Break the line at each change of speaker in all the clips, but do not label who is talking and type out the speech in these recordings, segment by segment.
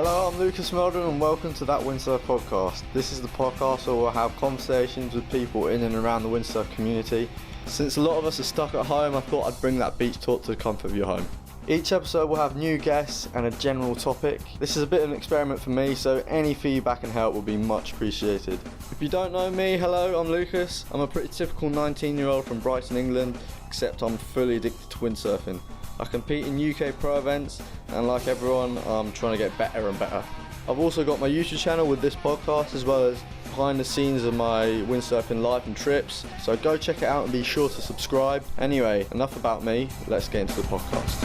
Hello, I'm Lucas Meldon and welcome to That Windsurf Podcast. This is the podcast where we'll have conversations with people in and around the windsurf community. Since a lot of us are stuck at home, I thought I'd bring that beach talk to the comfort of your home. Each episode will have new guests and a general topic. This is a bit of an experiment for me, so any feedback and help will be much appreciated. If you don't know me, hello, I'm Lucas. I'm a pretty typical 19-year-old from Brighton, England, except I'm fully addicted to windsurfing. I compete in UK pro events, and like everyone, I'm trying to get better and better. I've also got my YouTube channel with this podcast, as well as behind the scenes of my windsurfing life and trips, so go check it out and be sure to subscribe. Anyway, enough about me, let's get into the podcast.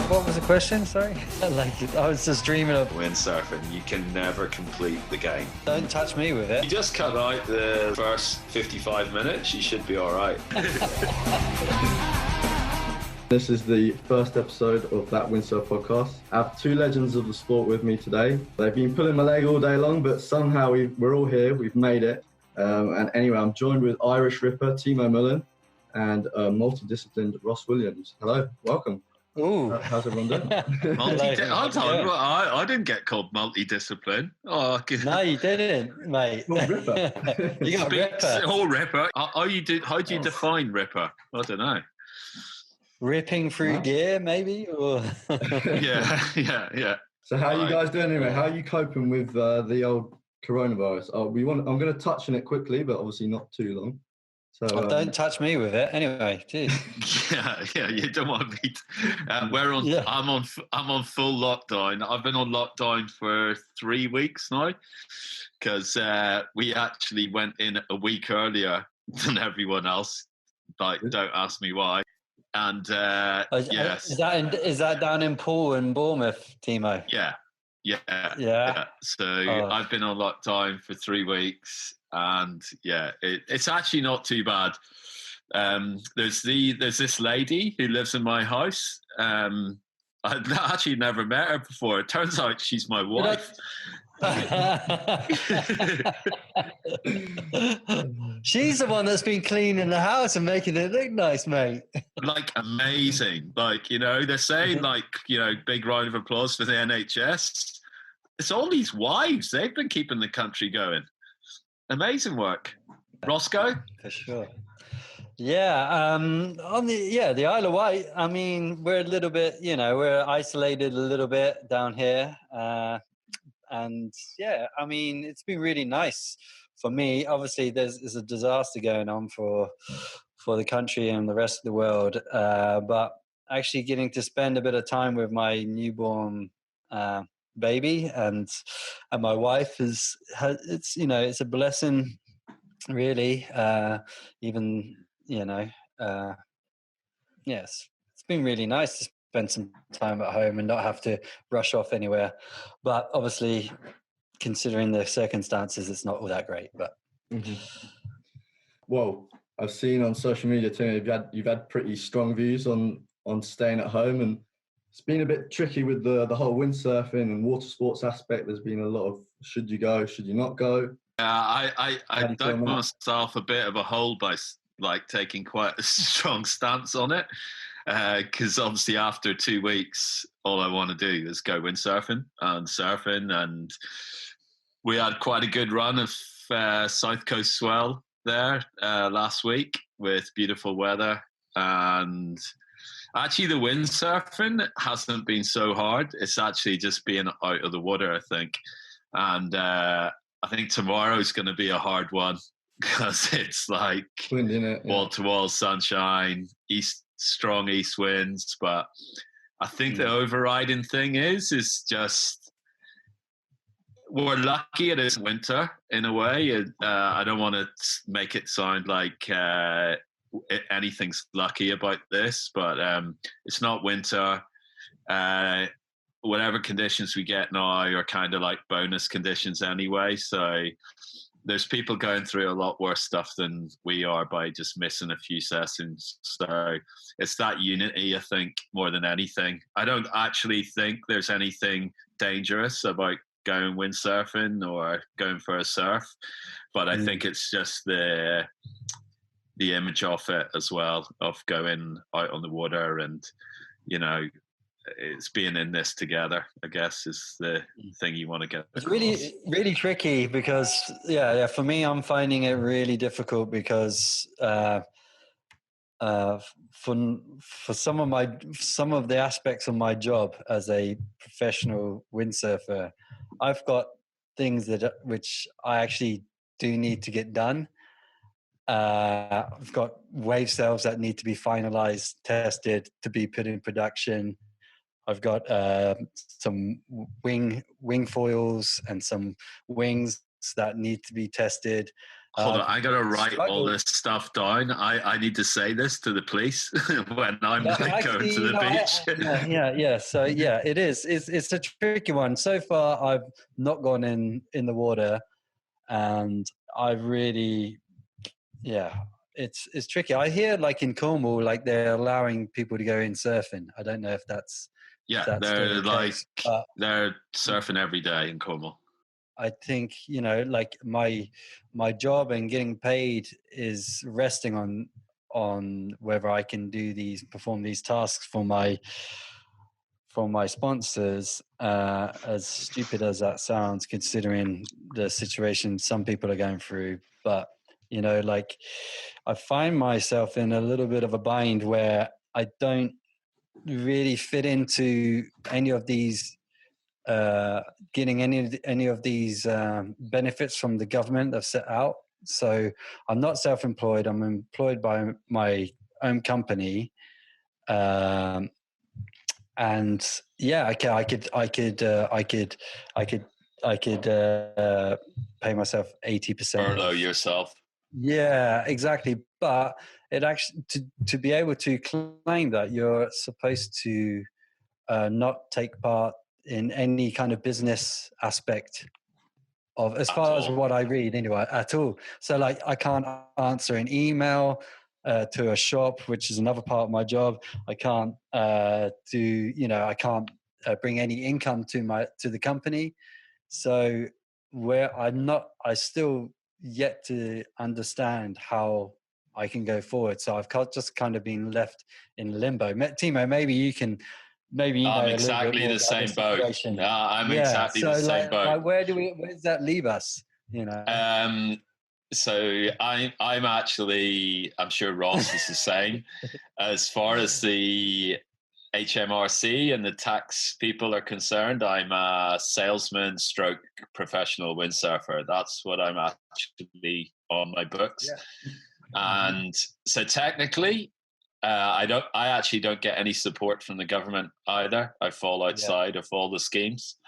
What was the question? Sorry. I was just dreaming of
windsurfing. You can never complete the game.
Don't touch me with it.
You just cut out the first 55 minutes, you should be all right.
This is the first episode of That Windsurf Podcast. I have two legends of the sport with me today. They've been pulling my leg all day long, but somehow we're all here, we've made it. And anyway, I'm joined with Irish Ripper, Timo Mullen, and multidisciplined Ross Williams. Hello, welcome.
Ooh.
How's everyone doing?
I didn't get called multidiscipline. Oh,
no, you didn't, mate.
Well, Ripper.
You got Ripper.
Oh, Ripper. How do you define Ripper? I don't know.
Ripping through gear, maybe? Or...
Yeah.
So how are you guys doing anyway? How are you coping with the old coronavirus? I'm going to touch on it quickly, but obviously not too long. So,
don't touch me with it. Anyway, geez.
Yeah. You don't want me. We're on. Yeah. I'm on full lockdown. I've been on lockdown for 3 weeks now because we actually went in a week earlier than everyone else. Like, don't ask me why. And yes,
is that down in Poole and Bournemouth, Timo?
Yeah. So I've been on lockdown for 3 weeks. And yeah, it's actually not too bad. There's this lady who lives in my house. I've actually never met her before. It turns out she's my wife.
She's the one that's been cleaning the house and making it look nice, mate.
Like amazing. Like, they're saying big round of applause for the NHS. It's all these wives. They've been keeping the country going. Amazing work. Roscoe?
For sure. Yeah, the Isle of Wight, I mean, we're a little bit, we're isolated a little bit down here. And yeah, I mean, it's been really nice for me. Obviously, there's a disaster going on for the country and the rest of the world. But actually getting to spend a bit of time with my newborn baby and my wife it's a blessing, really. Yes, it's been really nice to spend some time at home and not have to rush off anywhere. But obviously, considering the circumstances, it's not all that great. But
well, I've seen on social media too, you've had pretty strong views on staying at home, and it's been a bit tricky with the whole windsurfing and water sports aspect. There's been a lot of should you go, should you not go?
I dug myself a bit of a hole by taking quite a strong stance on it because obviously after 2 weeks, all I want to do is go windsurfing and surfing, and we had quite a good run of South Coast swell there last week with beautiful weather. And actually, the windsurfing hasn't been so hard. It's actually just being out of the water, I think. And I think tomorrow's going to be a hard one because it's like wall-to-wall sunshine, strong east winds. But I think the overriding thing is just we're lucky it is winter in a way. I don't want to make it sound like anything's lucky about this, but it's not winter. Whatever conditions we get now are kind of like bonus conditions anyway, so there's people going through a lot worse stuff than we are by just missing a few sessions. So it's that unity, I think, more than anything. I don't actually think there's anything dangerous about going windsurfing or going for a surf, but I think it's just the image of it as well, of going out on the water and you know, it's being in this together, I guess, is the thing you want to get
It's
across.
really, really tricky because, for me, I'm finding it really difficult because for some of the aspects of my job as a professional windsurfer, I've got things which I actually do need to get done. I've got wave sails that need to be finalized, tested to be put in production. I've got some wing foils and some wings that need to be tested.
Hold on, I gotta write all
struggled.
this stuff down. I need to say this to the police when I'm going to the beach.
So it is. It's a tricky one. So far, I've not gone in the water, and I've really, it's tricky. I hear like in Cornwall, like they're allowing people to go in surfing. I don't know if that's
they're they're surfing every day in Cornwall.
I think, like my job and getting paid is resting on whether I can perform these tasks for my sponsors, as stupid as that sounds, considering the situation some people are going through. But, like I find myself in a little bit of a bind where I don't really fit into any of these getting any of these benefits from the government that's set out. So I'm not self-employed. I'm employed by my own company, and I could pay myself 80%.
Furlough yourself.
Yeah, exactly. But it actually to be able to claim that, you're supposed to not take part in any kind of business aspect of, as far as what I read anyway, at all. So like I can't answer an email to a shop, which is another part of my job. I can't I can't bring any income to the company. So I still yet to understand how I can go forward. So I've just kind of been left in limbo. Timo, maybe you can. Maybe
I'm exactly the same boat. I'm exactly the same boat.
Like where does that leave us?
So I'm actually, I'm sure Ross is the same. As far as the HMRC and the tax people are concerned, I'm a salesman stroke professional windsurfer. That's what I'm actually on my books. Yeah. And so technically, I actually don't get any support from the government either. I fall outside of all the schemes.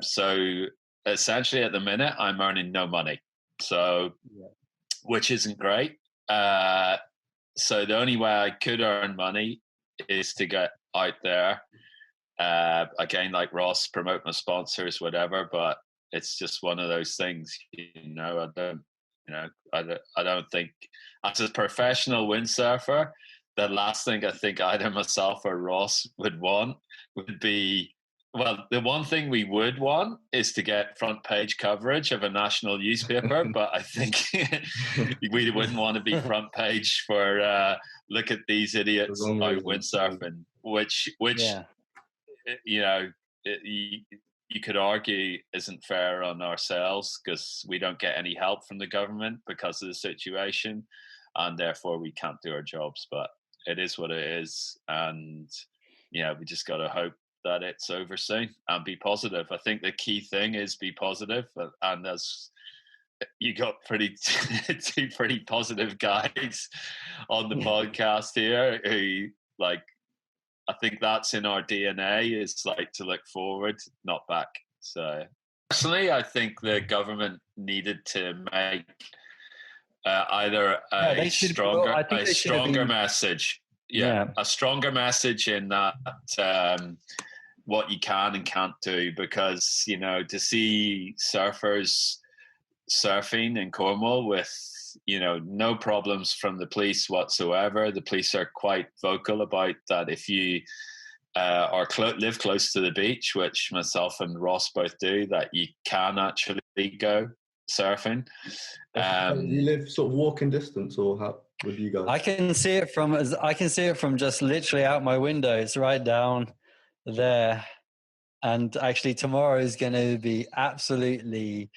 So essentially at the minute, I'm earning no money. So, which isn't great. So the only way I could earn money is to get out there. Again, like Ross, promote my sponsors, whatever, but it's just one of those things, I don't think, as a professional windsurfer, the last thing I think either myself or Ross would want would be, well, the one thing we would want is to get front page coverage of a national newspaper, but I think we wouldn't want to be front page for look at these idiots out windsurfing, which you could argue isn't fair on ourselves because we don't get any help from the government because of the situation, and therefore we can't do our jobs. But it is what it is, and we just got to hope that it's over soon and be positive. I think the key thing is be positive, and as you got two pretty positive guys on the podcast here who, like, I think that's in our DNA, is like to look forward, not back. So personally, I think the government needed to make either a stronger message. A stronger message in that what you can and can't do, because to see surfers surfing in Cornwall with no problems from the police whatsoever. The police are quite vocal about that. If you live close to the beach, which myself and Ross both do, that you can actually go surfing.
Do you live sort of walking distance, or how would you guys?
I can see it from just literally out my window. It's right down there. And actually tomorrow is going to be absolutely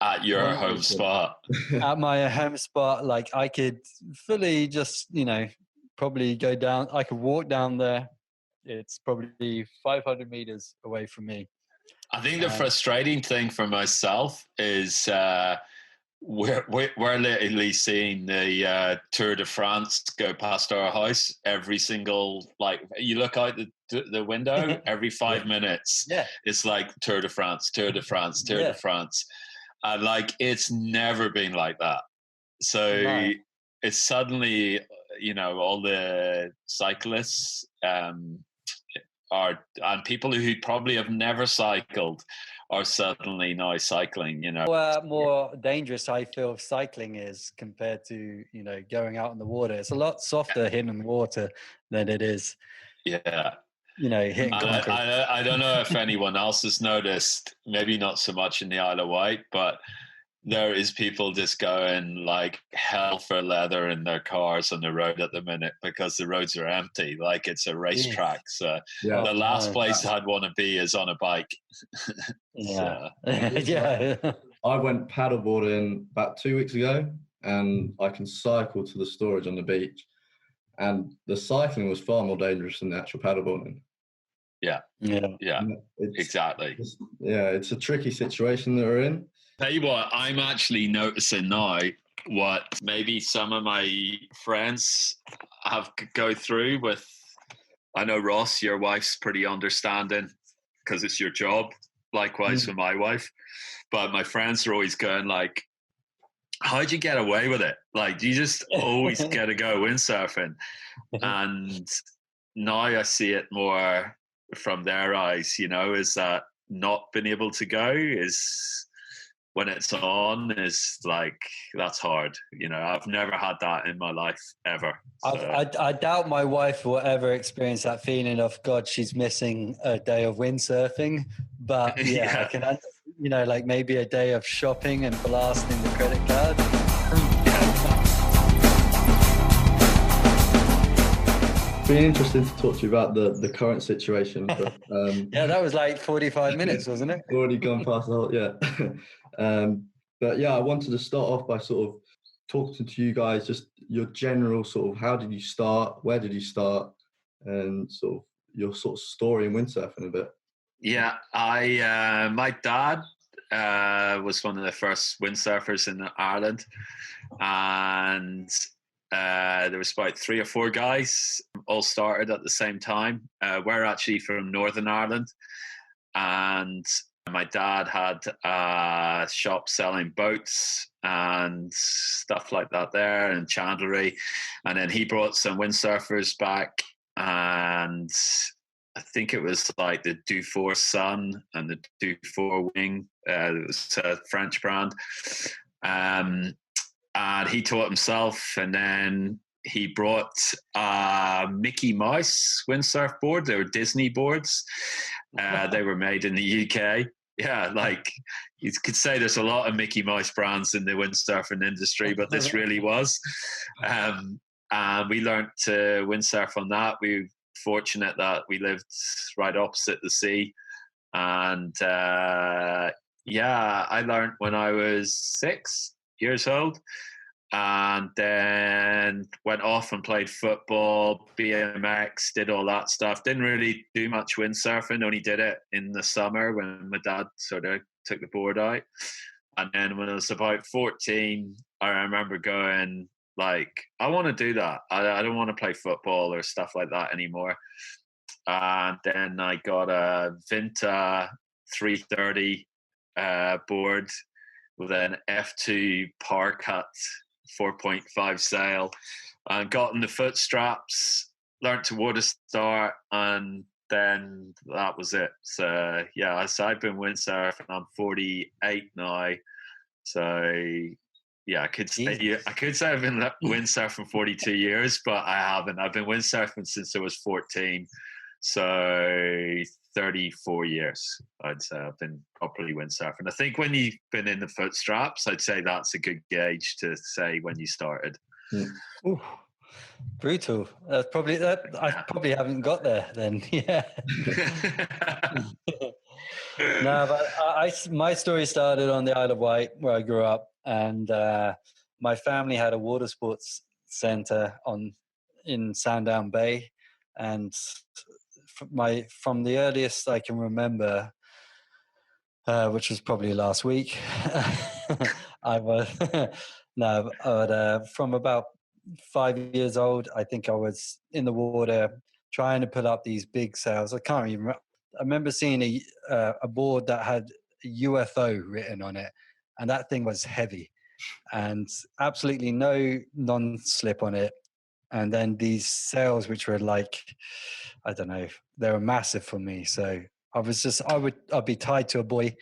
at your home spot.
At my home spot. Like I could fully just, probably go down. I could walk down there. It's probably 500 meters away from me.
I think the frustrating thing for myself is we're literally seeing the Tour de France go past our house every single, like, you look out the window every 5 minutes.
Yeah,
it's like Tour de France, Tour de France, Tour de France, and like it's never been like that. So it's suddenly, all the cyclists and people who probably have never cycled are suddenly now cycling.
More dangerous I feel cycling is compared to going out in the water. It's a lot softer hitting the water than it is hitting concrete.
I don't know if anyone else has noticed, maybe not so much in the Isle of Wight, but there is people just going like hell for leather in their cars on the road at the minute because the roads are empty, like it's a racetrack. So the last place I'd want to be is on a bike.
Yeah.
I went paddleboarding about 2 weeks ago, and I can cycle to the storage on the beach, and the cycling was far more dangerous than the actual paddleboarding.
Yeah, exactly.
It's a tricky situation that we're in.
Tell you what, I'm actually noticing now what maybe some of my friends have go through with. I know, Ross, your wife's pretty understanding because it's your job. Likewise with my wife. But my friends are always going like, how'd you get away with it? Like, you just always get to go windsurfing. And now I see it more from their eyes, is that not being able to go is... when it's on is like, that's hard. I've never had that in my life ever. So.
I doubt my wife will ever experience that feeling of, God, she's missing a day of windsurfing. But I can, like maybe a day of shopping and blasting the credit card.
It's been interesting to talk to you about the current situation. But,
that was like 45 minutes, wasn't it?
Already gone past the whole, but I wanted to start off by sort of talking to you guys, just your general sort of, how did you start, where did you start, and sort of your sort of story in windsurfing a bit.
Yeah, my dad was one of the first windsurfers in Ireland, and there was about 3 or 4 guys, all started at the same time. We're actually from Northern Ireland, and my dad had a shop selling boats and stuff like that there, and chandlery. And then he brought some windsurfers back, and I think it was like the Dufour Sun and the Dufour Wing. It was a French brand. And he taught himself, and then he brought a Mickey Mouse windsurf board. They were Disney boards. They were made in the UK. Yeah, like you could say there's a lot of Mickey Mouse brands in the windsurfing industry, but this really was. And we learned to windsurf on that. We were fortunate that we lived right opposite the sea. And I learned when I was 6 years old. And then went off and played football, BMX, did all that stuff. Didn't really do much windsurfing, only did it in the summer when my dad sort of took the board out. And then when I was about 14, I remember going like, I want to do that. I don't want to play football or stuff like that anymore. And then I got a Vinta 330 board with an F2 power cut 4.5 sail, and got in the foot straps, learned to water start, and then that was it. So I've been windsurfing. I'm 48 now, so I could say I've been windsurfing 42 years, but I haven't. I've been windsurfing since I was 14, so 34 years, I'd say I've been properly windsurfing. I think when you've been in the foot straps, I'd say that's a good gauge to say when you started.
Ooh, brutal. That's probably that. I probably haven't got there then. Yeah. No, but my story started on the Isle of Wight where I grew up, and my family had a water sports centre in Sandown Bay, and from the earliest I can remember, which was probably last week, I was no, but from about 5 years old, I think I was in the water trying to put up these big sails. I can't even. I remember seeing a board that had UFO written on it, and that thing was heavy, and absolutely no non-slip on it. And then these sails, which were like, I don't know, they were massive for me. So I'd be tied to a buoy,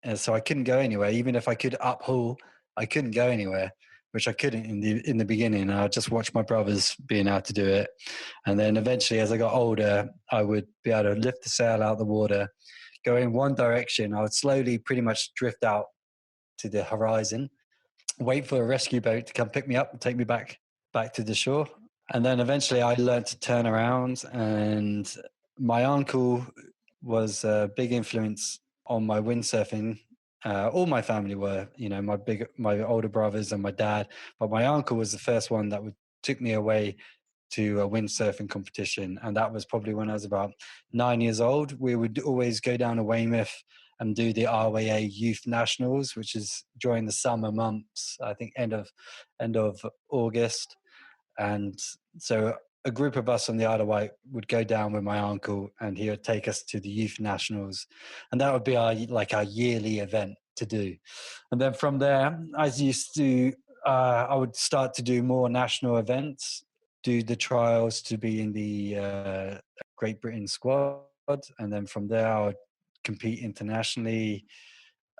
and so I couldn't go anywhere. Even if I could uphaul, I couldn't go anywhere, which I couldn't in the beginning. I just watched my brothers being able to do it, and then eventually, as I got older, I would be able to lift the sail out of the water, go in one direction. I would slowly, pretty much, drift out to the horizon, wait for a rescue boat to come pick me up and take me back to the shore. And then eventually I learned to turn around, and my uncle was a big influence on my windsurfing. All my family were, my older brothers and my dad, but my uncle was the first one that took me away to a windsurfing competition. And that was probably when I was about 9 years old. We would always go down to Weymouth and do the RYA Youth Nationals, which is during the summer months, I think end of August. And so a group of us on the Isle of Wight would go down with my uncle, and he would take us to the Youth Nationals. And that would be our yearly event to do. And then from there, I would start to do more national events, do the trials to be in the Great Britain squad. And then from there, I would compete internationally.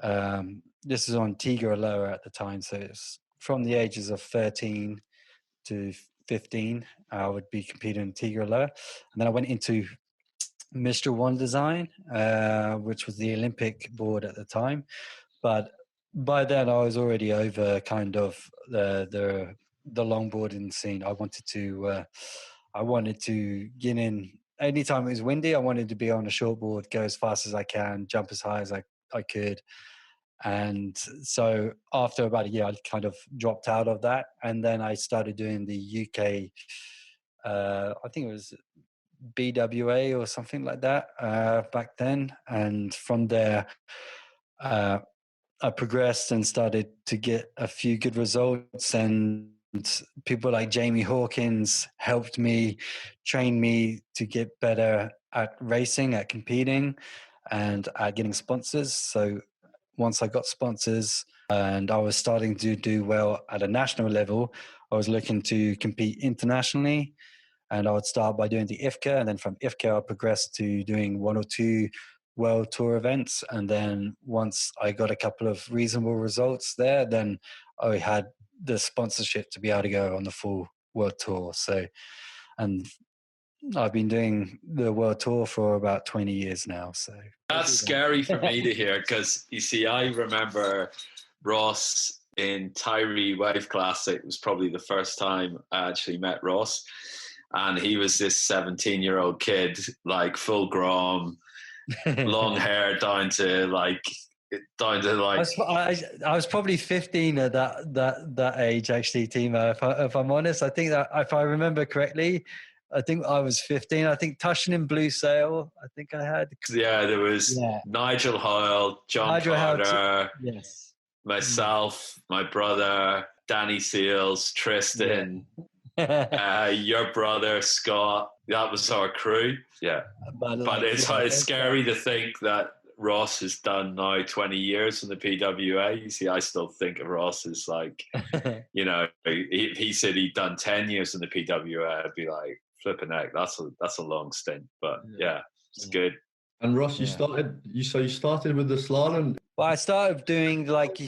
This is on Tiga or lower at the time. So it's from the ages of 13 to 15, I would be competing in Tiga or lower. And then I went into Mr. One Design, which was the Olympic board at the time. But by then I was already over kind of the longboarding scene. I wanted to get in. Anytime it was windy, I wanted to be on a shortboard, go as fast as I can, jump as high as I could. And so after about a year, I kind of dropped out of that. And then I started doing the UK, I think it was BWA or something like that back then. And from there, I progressed and started to get a few good results. And people like Jamie Hawkins helped me, train me to get better at racing, at competing, and at getting sponsors. So once I got sponsors and I was starting to do well at a national level, I was looking to compete internationally. And I would start by doing the IFCA, and then from IFCA I progressed to doing 1 or 2 world tour events. And then once I got a couple of reasonable results there, then I had the sponsorship to be able to go on the full world tour. So, and I've been doing the world tour for about 20 years now. So
that's scary for me to hear, because you see, I remember Ross in Tyree Wave Classic. It was probably the first time I actually met Ross, and he was this 17-year-old kid, like full grom, long hair down to like.
I was probably 15 at that age, actually, Timo. If I'm honest, I think that if I remember correctly, I think I was 15. I think Tushin in Blue Sail, I think I had.
Yeah, there was Nigel Hoyle, John Carter,
yes,
myself, my brother, Danny Seals, Tristan, your brother, Scott. That was our crew. Yeah. But it's scary to think that Ross has done now 20 years in the PWA. You see, I still think of Ross as like, he said he'd done 10 years in the PWA. I'd be like, flipping heck, that's a long stint. But yeah, it's good.
And Ross, you started with the slalom.
Well, I started doing like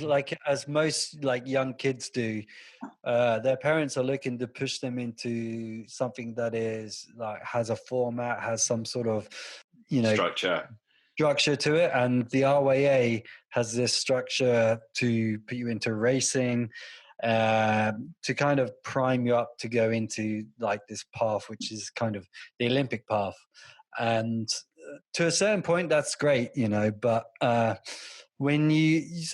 as most like young kids do. Their parents are looking to push them into something that is like has a format, has some sort of structure to it, and the RYA has this structure to put you into racing, to kind of prime you up to go into like this path, which is kind of the Olympic path. And to a certain point, that's great, but when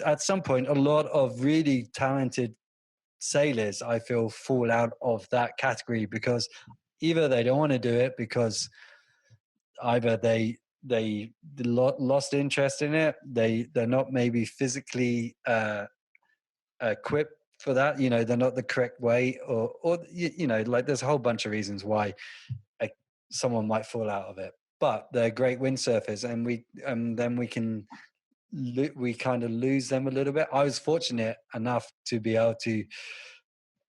at some point, a lot of really talented sailors, I feel, fall out of that category because either they don't want to do it because either they lost interest in it, they're not maybe physically equipped for that, they're not the correct way, or like there's a whole bunch of reasons why someone might fall out of it, but they're great windsurfers, and then we kind of lose them a little bit. I was fortunate enough to be able to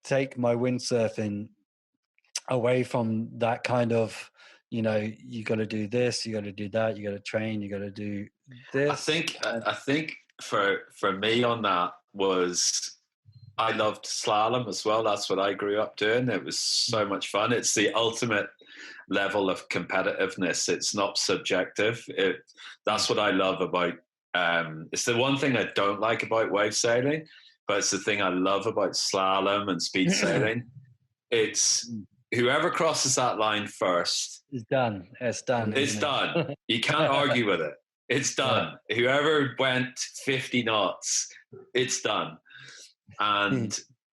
take my windsurfing away from that kind of, you got to do this, you got to do that, you got to train, you got to do this.
I think for me on that was, I loved slalom as well. That's what I grew up doing. It was so much fun. It's the ultimate level of competitiveness. It's not subjective. That's what I love about. It's the one thing I don't like about wave sailing, but it's the thing I love about slalom and speed sailing. It's whoever crosses that line first.
It's done. It's done.
It's done. You can't argue with it. It's done. Yeah. Whoever went 50 knots, it's done.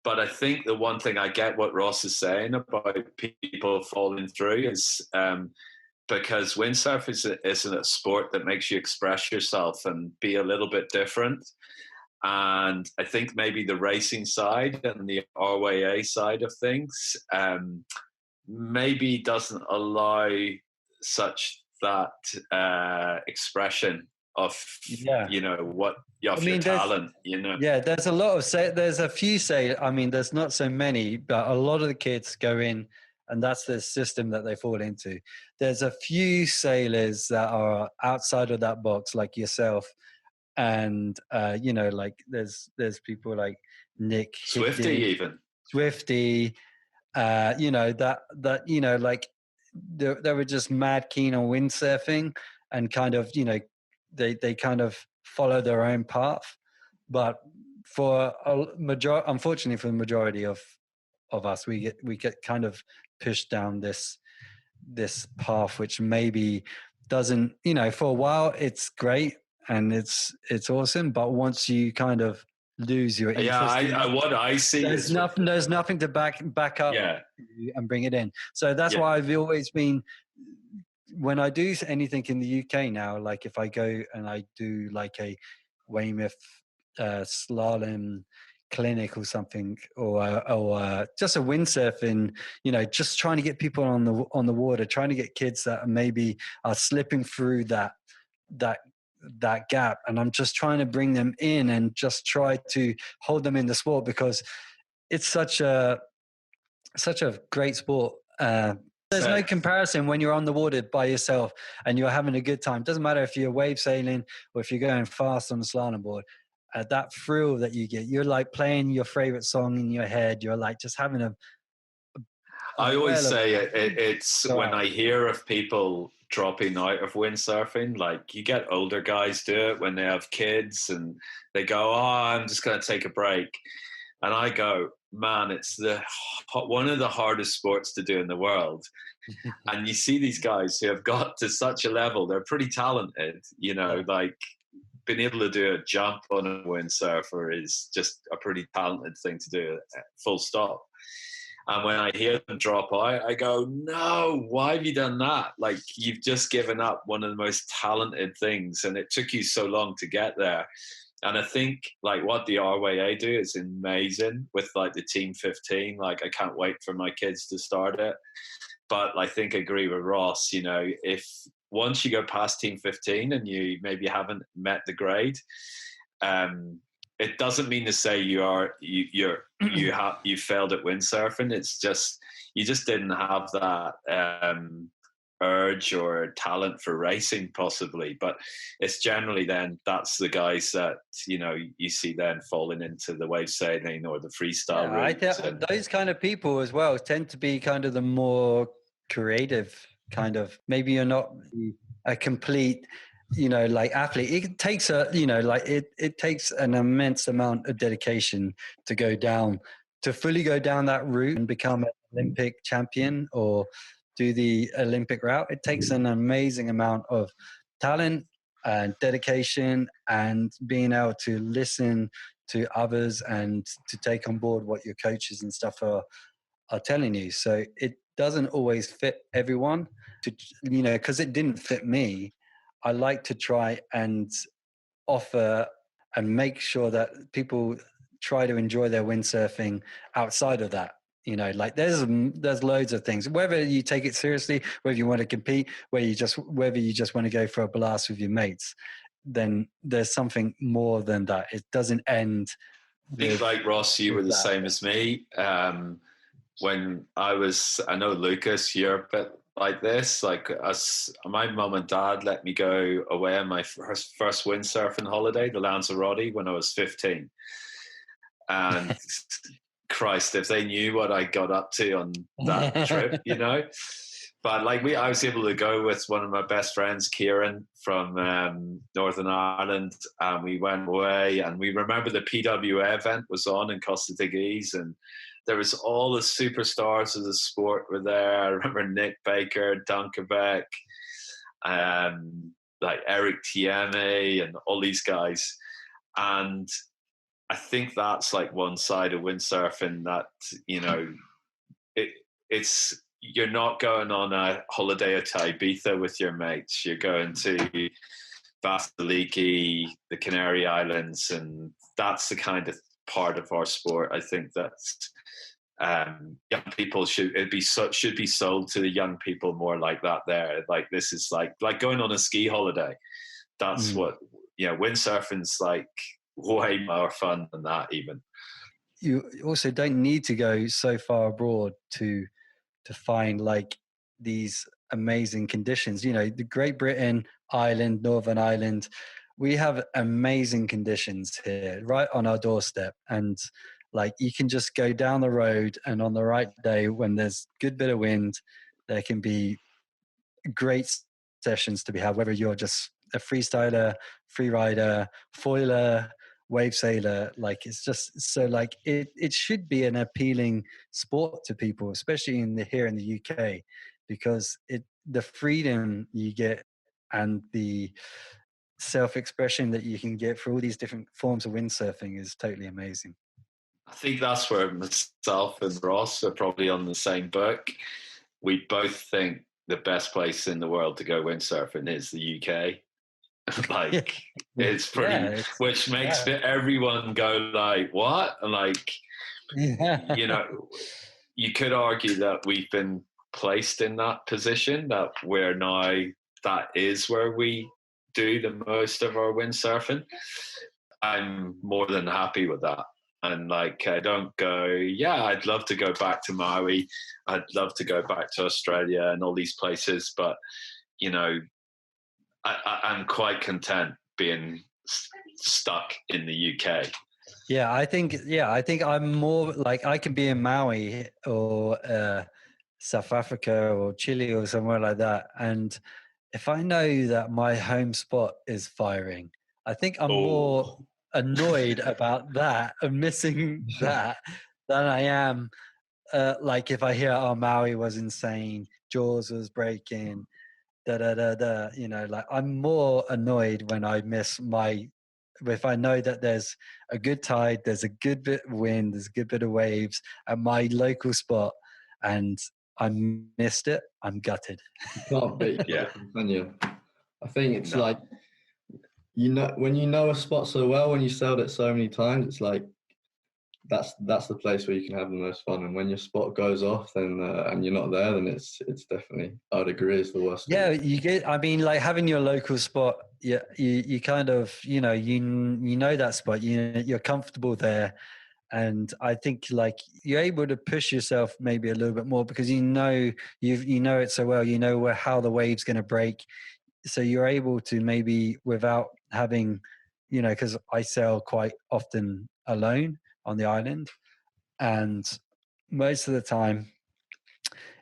But I think the one thing, I get what Ross is saying about people falling through is because windsurf isn't a sport that makes you express yourself and be a little bit different. And I think maybe the racing side and the RYA side of things maybe doesn't allow such that expression of what your talent,
there's a lot of there's a few there's not so many, but a lot of the kids go in, and that's the system that they fall into. There's a few sailors that are outside of that box, like yourself, and like there's people like Nick
Swifty,
like they were just mad keen on windsurfing, and kind of they kind of follow their own path. But for unfortunately for the majority of us, we get kind of pushed down this path, which maybe doesn't, for a while it's great and it's awesome, but once you kind of lose your interest,
what I see
there's nothing to back up and bring it in. So that's why I've always been, when I do anything in the UK now, like if I go and I do like a Weymouth slalom clinic or something, or just a windsurfing, just trying to get people on the water, trying to get kids that maybe are slipping through that gap, and I'm just trying to bring them in and just try to hold them in the sport, because it's such a great sport. There's no comparison when you're on the water by yourself and you're having a good time. Doesn't matter if you're wave sailing or if you're going fast on a slalom board. That thrill that you get, you're like playing your favorite song in your head. You're like just having
I always say it's when I hear of people dropping out of windsurfing, like you get older guys do it when they have kids and they go, I'm just going to take a break. And I go, man, it's one of the hardest sports to do in the world. And you see these guys who have got to such a level, they're pretty talented, like being able to do a jump on a windsurfer is just a pretty talented thing to do, full stop. And when I hear them drop out, I go, no, why have you done that? Like, you've just given up one of the most talented things, and it took you so long to get there. And I think like what the RYA do is amazing with like the Team 15. Like, I can't wait for my kids to start it. But I think I agree with Ross, if once you go past Team 15 and you maybe haven't met the grade, it doesn't mean to say you failed at windsurfing. It's just, you just didn't have that urge or talent for racing possibly. But it's generally then that's the guys that you see then falling into the wave sailing or the freestyle route.
Those kind of people as well tend to be kind of the more creative kind of, maybe you're not a complete, like athlete. It takes it takes an immense amount of dedication to fully go down that route and become an Olympic champion or do the Olympic route. It takes an amazing amount of talent and dedication and being able to listen to others and to take on board what your coaches and stuff are telling you. So it doesn't always fit everyone because it didn't fit me. I like to try and offer and make sure that people try to enjoy their windsurfing outside of that. Like there's loads of things, whether you take it seriously, whether you want to compete, whether you just want to go for a blast with your mates, then there's something more than that. It doesn't end.
I think like Ross, you were the same as me. When I know Lucas, you're a bit like this. Like my mum and dad let me go away on my first windsurfing holiday, the Lanzarote, when I was 15. And Christ, if they knew what I got up to on that trip, But I was able to go with one of my best friends, Kieran, from Northern Ireland, and we went away. And we remember the PWA event was on in Costa de Guise, and there was all the superstars of the sport were there. I remember Nick Baker, Dunkerbeck, like Eric Tieme, and all these guys. And I think that's like one side of windsurfing that it's. You're not going on a holiday to Ibiza with your mates. You're going to Basilicata, the Canary Islands, and that's the kind of part of our sport. I think that's young people should be sold to the young people more like that. There, like this is like going on a ski holiday. That's what windsurfing's like. Way more fun than that. Even
you also don't need to go so far abroad to find like these amazing conditions. The Great Britain, Ireland, Northern Ireland, we have amazing conditions here right on our doorstep. And like you can just go down the road, and on the right day when there's a good bit of wind, there can be great sessions to be had, whether you're just a freestyler, free rider, foiler, wave sailor. Like it's just so like it should be an appealing sport to people, especially here in the UK, because the freedom you get and the self-expression that you can get for all these different forms of windsurfing is totally amazing.
I think that's where myself and Ross are probably on the same book. We both think the best place in the world to go windsurfing is the UK. It's pretty, which makes everyone go like, what? And like, you could argue that we've been placed in that position that we're now, that is where we do the most of our windsurfing. I'm more than happy with that. And like, I don't go, I'd love to go back to Maui. I'd love to go back to Australia and all these places. But, I'm quite content being stuck in the UK.
I think I'm more like I can be in Maui or South Africa or Chile or somewhere like that. And if I know that my home spot is firing, I think I'm more annoyed about that and missing that than I am like if I hear, Maui was insane, Jaws was breaking, like I'm more annoyed when I miss if I know that there's a good tide, there's a good bit of wind, there's a good bit of waves at my local spot, and I missed it, I'm gutted.
You can't beat can you? I think it's like, when you know a spot so well, when you sailed it so many times, it's like that's the place where you can have the most fun. And when your spot goes off, then and you're not there, then it's definitely, I'd agree, it's the worst.
Yeah, you get. I mean, like having your local spot. Yeah, you kind of you know that spot. You're comfortable there, and I think like you're able to push yourself maybe a little bit more because you know it so well. You know how the wave's going to break, so you're able to maybe without having, because I sail quite often alone on the island, and most of the time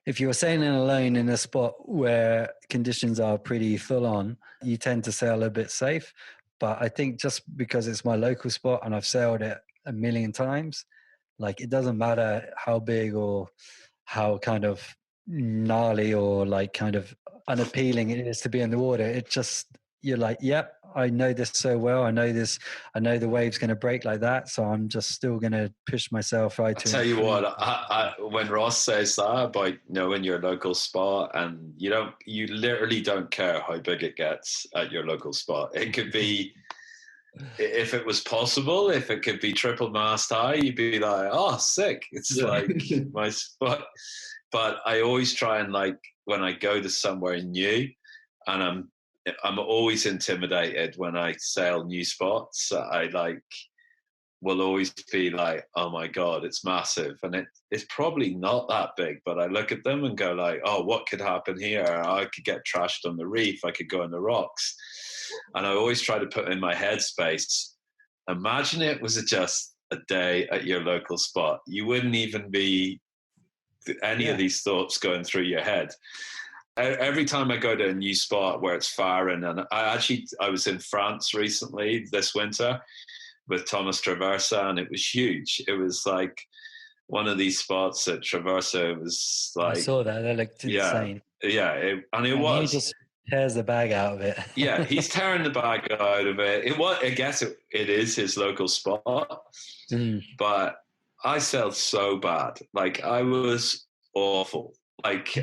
if you're sailing alone in a spot where conditions are pretty full on, you tend to sail a bit safe. But I think just because it's my local spot and I've sailed it a million times, like it doesn't matter how big or how kind of gnarly or like kind of unappealing it is to be in the water. It just, you're like, yep, I know this so well. I know the wave's going to break like that. So I'm just still going to push myself right to.
I tell you what, when Ross says that about knowing your local spot, and you literally don't care how big it gets at your local spot. It could be, if it was possible, if it could be triple mast high, you'd be like, oh, sick. It's like my spot. But I always try and, like, when I go to somewhere new, and I'm always intimidated when I sail new spots. I will always be like, oh my God, it's massive. And it's probably not that big, but I look at them and go like, oh, what could happen here? I could get trashed on the reef. I could go in the rocks. And I always try to put in my headspace, imagine it was just a day at your local spot. You wouldn't even be any of these thoughts going through your head. Every time I go to a new spot where it's firing, and I was in France recently this winter with Thomas Traversa, and it was huge. It was like one of these spots at Traversa. It was like,
I saw that. That looked insane.
Yeah, it was.
He just tears the bag out of it.
Yeah, he's tearing the bag out of it. I guess it is his local spot, but I felt so bad. Like, I was awful. Like,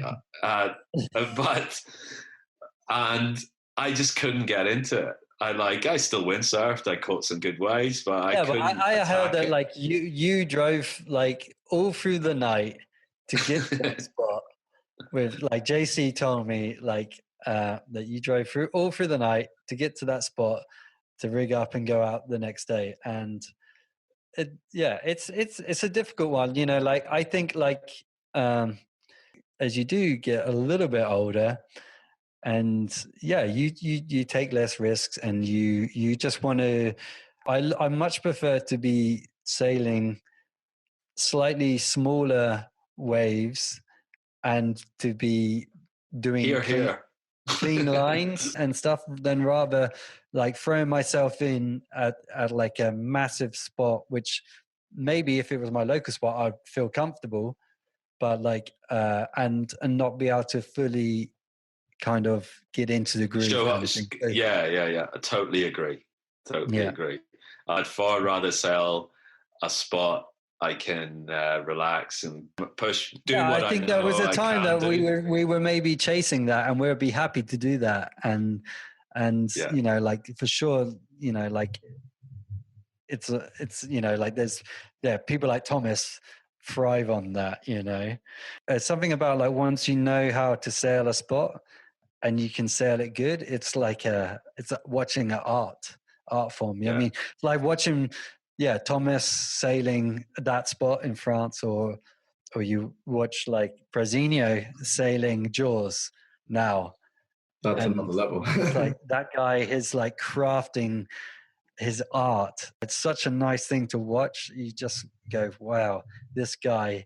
and I just couldn't get into it. I still windsurfed. I caught some good waves, but I heard
that
it.
like you drove like all through the night to get to that spot. With like JC told me like that you drove all through the night to get to that spot to rig up and go out the next day. And it's a difficult one. Like I think like as you do get a little bit older, and you take less risks, and you just want to. I much prefer to be sailing slightly smaller waves and to be doing clean lines and stuff than rather like throwing myself in at like a massive spot, which maybe if it was my local spot I'd feel comfortable, but like and not be able to fully kind of get into the groove.
I totally agree. Agree. I'd far rather sail a spot I can relax and push. I
think there was a time that we were maybe chasing that, and we'd be happy to do that, and like for sure, like it's like there's people like Thomas thrive on that. There's something about like once you know how to sail a spot and you can sail it good, it's like it's watching an art form. I mean, it's like watching Thomas sailing that spot in France, or you watch like Brazinho sailing Jaws now.
That's another level.
It's like that guy is like crafting his art. It's such a nice thing to watch. You just go, wow, this guy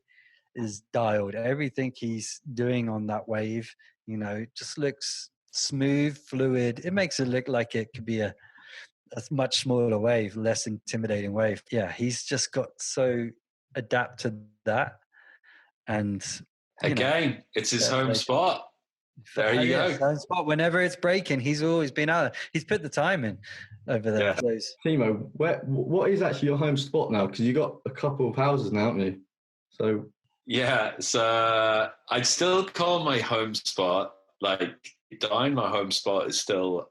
is dialed. Everything he's doing on that wave, just looks smooth, fluid. It makes it look like it could be a much smaller wave, less intimidating wave. Yeah, he's just got so adapted that. And
again, it's his home spot. There you go.
Home spot. Whenever it's breaking, he's always been out there. He's put the time in over there.
Yeah.
Timo, what is actually your home spot now? Because you got a couple of houses now, haven't you? So
so I'd still call my home spot, like down my home spot is still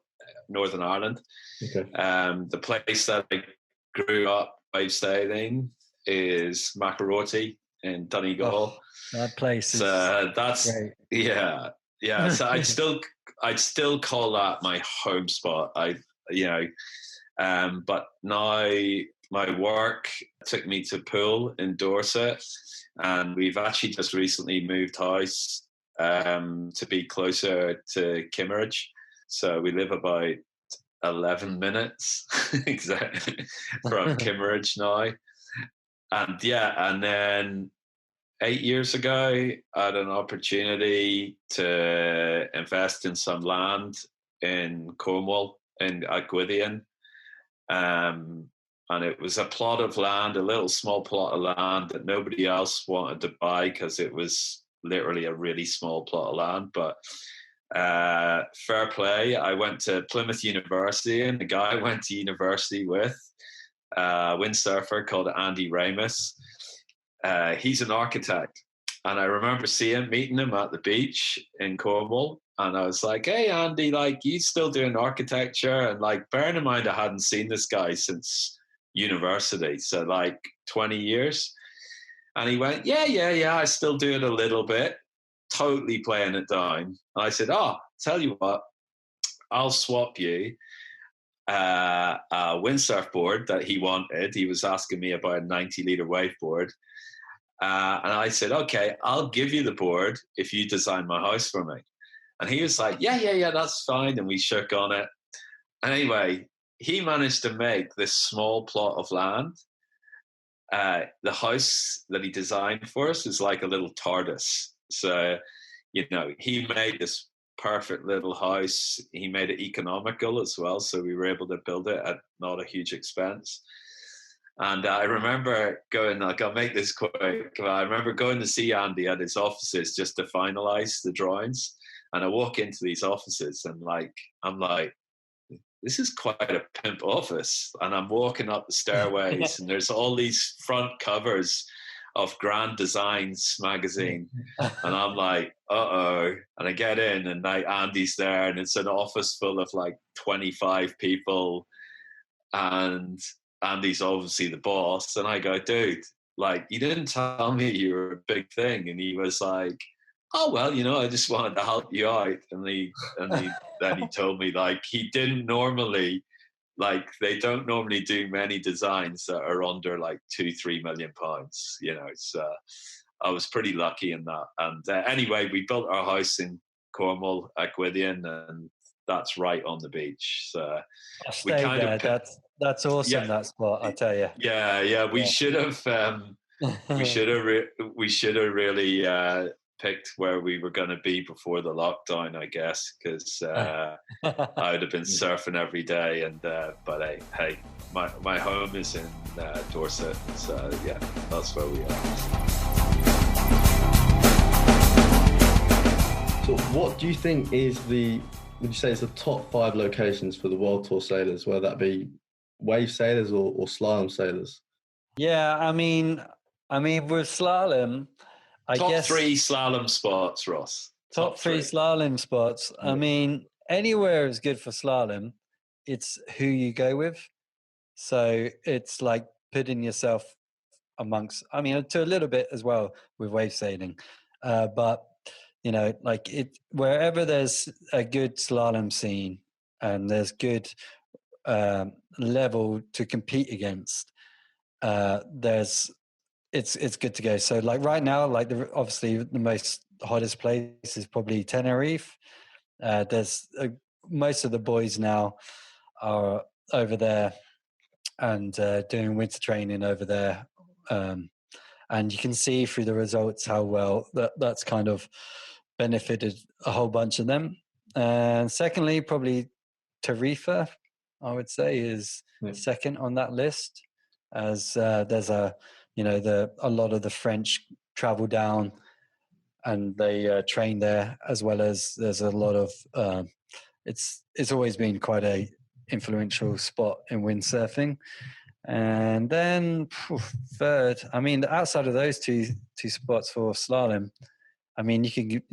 Northern Ireland.
Okay.
The place that I grew up wave sailing is Macarorty in Donegal.
Oh, that place is
that's great. Yeah. So I'd still call that my home spot. But now my work took me to Poole in Dorset, and we've actually just recently moved house to be closer to Kimmeridge. So we live about 11 minutes exactly from Kimmeridge now. And then 8 years ago, I had an opportunity to invest in some land in Cornwall, in Gwydion. And it was a plot of land, a little small plot of land that nobody else wanted to buy because it was literally a really small plot of land. But fair play, I went to Plymouth University, and the guy I went to university with, a windsurfer called Andy Ramus, he's an architect. And I remember meeting him at the beach in Cornwall. And I was like, hey, Andy, like, you still doing architecture? And like, bearing in mind, I hadn't seen this guy since university. So like 20 years. And he went, yeah, I still do it a little bit, totally playing it down. And I said, tell you what, I'll swap you a windsurf board that he wanted. He was asking me about a 90-litre wave board. And I said, okay, I'll give you the board if you design my house for me. And he was like, yeah, that's fine. And we shook on it. Anyway, he managed to make this small plot of land. The house that he designed for us is like a little TARDIS. So, he made this perfect little house. He made it economical as well. So we were able to build it at not a huge expense. And I remember going, like, I'll make this quick. I remember going to see Andy at his offices just to finalize the drawings. And I walk into these offices and I'm like, this is quite a pimp office. And I'm walking up the stairways and there's all these front covers of Grand Designs magazine. And I'm like, uh-oh. And I get in and like Andy's there and it's an office full of like 25 people. And Andy's obviously the boss. And I go, dude, like, you didn't tell me you were a big thing. And he was like, oh, well, I just wanted to help you out. And then he told me, like, he didn't normally, like, they don't normally do many designs that are under like £2-3 million. So I was pretty lucky in that. And anyway, we built our house in Cornwall at Gwydion, and that's right on the beach. So
we kind of that's awesome. Yeah. That spot, I tell you.
Yeah. We should have. We should have really picked where we were going to be before the lockdown, I guess, because I would have been surfing every day. And but hey, my home is in Dorset, so yeah, that's where we are.
So, what do you think is would you say it's the top 5 locations for the World Tour sailors, whether that be wave sailors or slalom sailors?
Yeah, I mean, with slalom, I guess...
Top 3 slalom spots, Ross.
Top 3 slalom spots. I mean, anywhere is good for slalom. It's who you go with. So it's like putting yourself amongst... I mean, to a little bit as well with wave sailing. But, like wherever there's a good slalom scene and there's good level to compete against, it's good to go. So like right now, like obviously the most hottest place is probably Tenerife. There's most of the boys now are over there and doing winter training over there, and you can see through the results how well that's kind of benefited a whole bunch of them. And secondly, probably Tarifa, I would say, is second on that list, as there's a lot of the French travel down and they train there, as well as there's a lot of it's always been quite a influential spot in windsurfing. And then third, I mean, outside of those two spots for slalom, I mean, you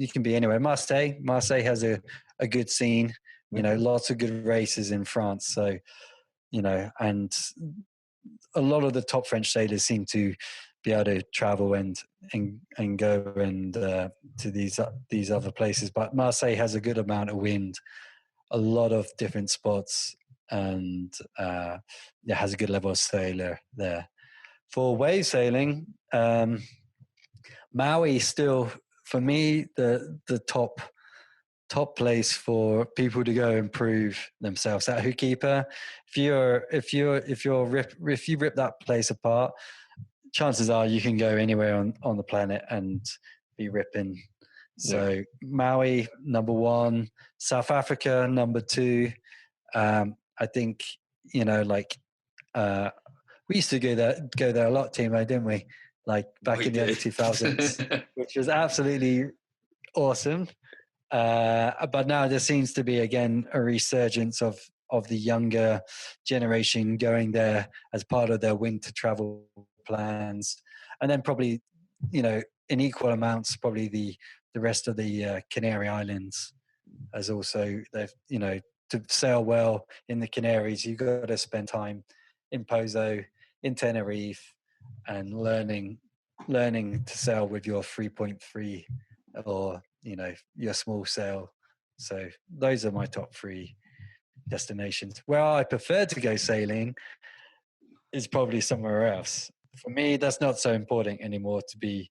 can be anywhere. Marseille has a good scene, lots of good races in France. So, and a lot of the top French sailors seem to be able to travel and go and to these other places. But Marseille has a good amount of wind, a lot of different spots, and it has a good level of sailor there. For wave sailing, Maui still, for me, the top place for people to go improve themselves. At Hookkeeper, if you rip that place apart, chances are you can go anywhere on the planet and be ripping. So Maui, number 1, South Africa, number 2. I think, we used to go there a lot, Timo, didn't we? Like back in the early 2000s, which was absolutely awesome. But now there seems to be, again, a resurgence of the younger generation going there as part of their winter travel plans. And then probably, in equal amounts, probably the rest of the Canary Islands as also, to sail well in the Canaries, you've got to spend time in Pozo, in Tenerife, and learning to sail with your 3.3 or, your small sail. So those are my top 3 destinations. Where I prefer to go sailing is probably somewhere else. For me, that's not so important anymore to be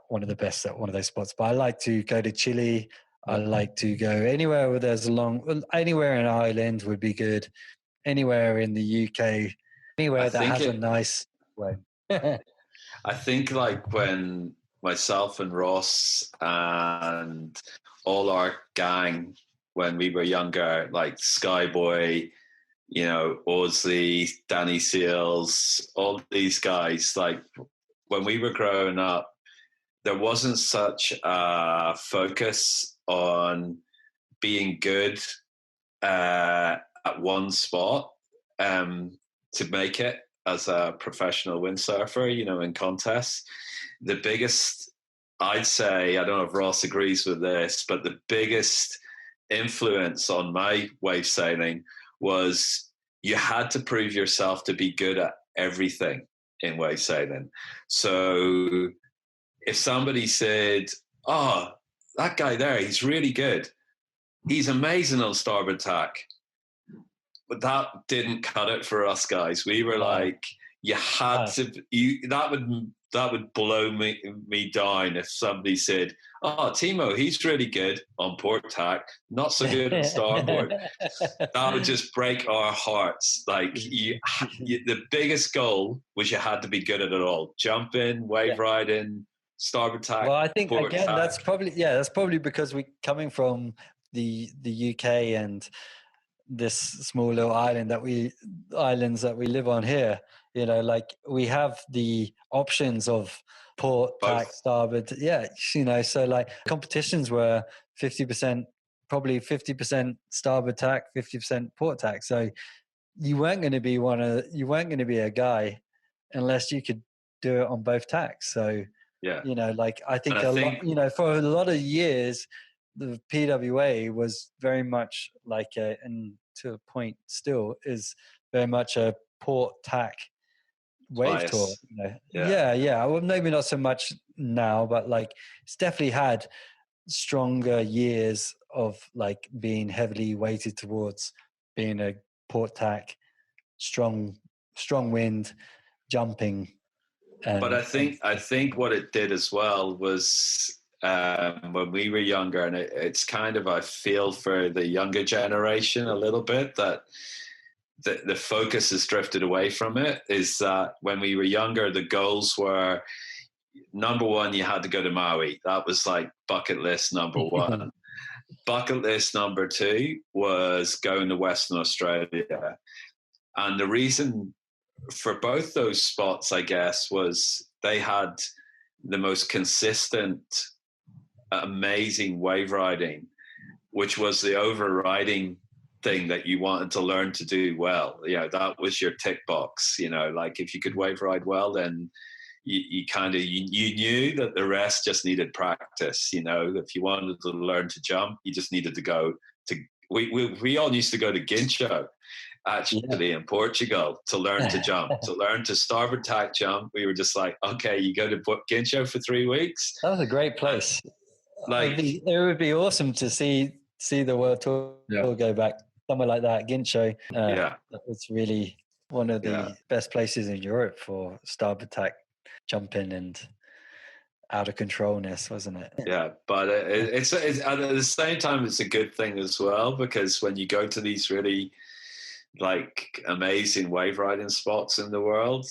one of the best at one of those spots. But I like to go to Chile. I like to go anywhere where there's anywhere in Ireland would be good. Anywhere in the UK, anywhere that has a nice way.
I think like when myself and Ross and all our gang, when we were younger, like Skyboy, Ozzy, Danny Seals, all these guys, like when we were growing up, there wasn't such a focus on being good at one spot to make it as a professional windsurfer, in contests. The biggest, I'd say, I don't know if Ross agrees with this, but the biggest influence on my wave sailing was you had to prove yourself to be good at everything in wave sailing. So if somebody said, oh, that guy there, he's really good. He's amazing on starboard tack. But that didn't cut it for us guys. We were like, you had to, that would blow me down if somebody said, oh, Timo, he's really good on port tack, not so good on starboard. That would just break our hearts. Like the biggest goal was you had to be good at it all. Jumping, wave riding, starboard tack.
Well, I think again,
tack.
that's probably because we coming from the UK and this small little islands that we live on here, like we have the options of port, tack, starboard. So like competitions were 50%, probably 50% starboard tack, 50% port tack. So you weren't going to be a guy unless you could do it on both tacks. So I think lot, for a lot of years the PWA was very much like and to a point still is very much a port tack wave tour. Well, maybe not so much now, but like it's definitely had stronger years of like being heavily weighted towards being a port tack, strong wind, jumping.
But I think what it did as well was when we were younger, and it's kind of, I feel for the younger generation a little bit that the focus has drifted away from it, is that when we were younger, the goals were, number 1, you had to go to Maui. That was like bucket list number 1. Bucket list number 2 was going to Western Australia. And the reason for both those spots, I guess, was they had the most consistent, amazing wave riding, which was the overriding thing that you wanted to learn to do well. That was your tick box. Like if you could wave ride well, then you knew that the rest just needed practice. If you wanted to learn to jump, you just needed to go to. We all used to go to Guincho, actually, in Portugal, to learn to jump, to learn to starboard tack jump. We were just like, okay, you go to Guincho for 3 weeks.
That was a great place. Like it would be awesome to see the world tour go back somewhere like that, Guincho. It's really one of the best places in Europe for starboard tack jumping and out of controlness, wasn't it?
Yeah, but it's at the same time, it's a good thing as well, because when you go to these really like amazing wave riding spots in the world,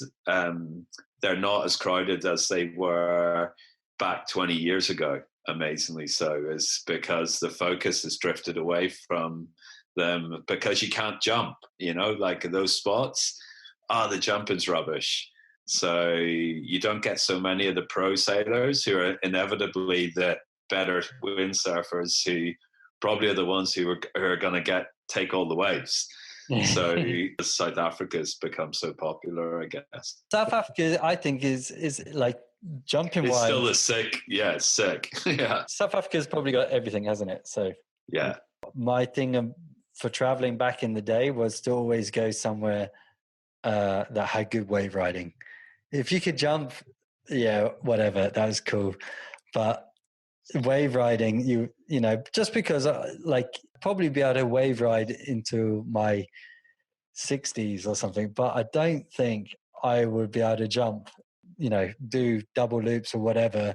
they're not as crowded as they were back 20 years ago. Amazingly so, is because the focus has drifted away from them because you can't jump, like those spots. The jumping's rubbish. So you don't get so many of the pro sailors who are inevitably the better windsurfers, who probably are the ones who are going to take all the waves. So South Africa's become so popular, I guess.
South Africa, I think, is like jumping wise.
It's still a sick. Yeah, it's sick. Yeah.
South Africa's probably got everything, hasn't it? So
yeah.
My thing for traveling back in the day was to always go somewhere that had good wave riding. If you could jump, whatever, that was cool. But wave riding, you know, just because probably be able to wave ride into my 60s or something, but I don't think I would be able to jump, do double loops or whatever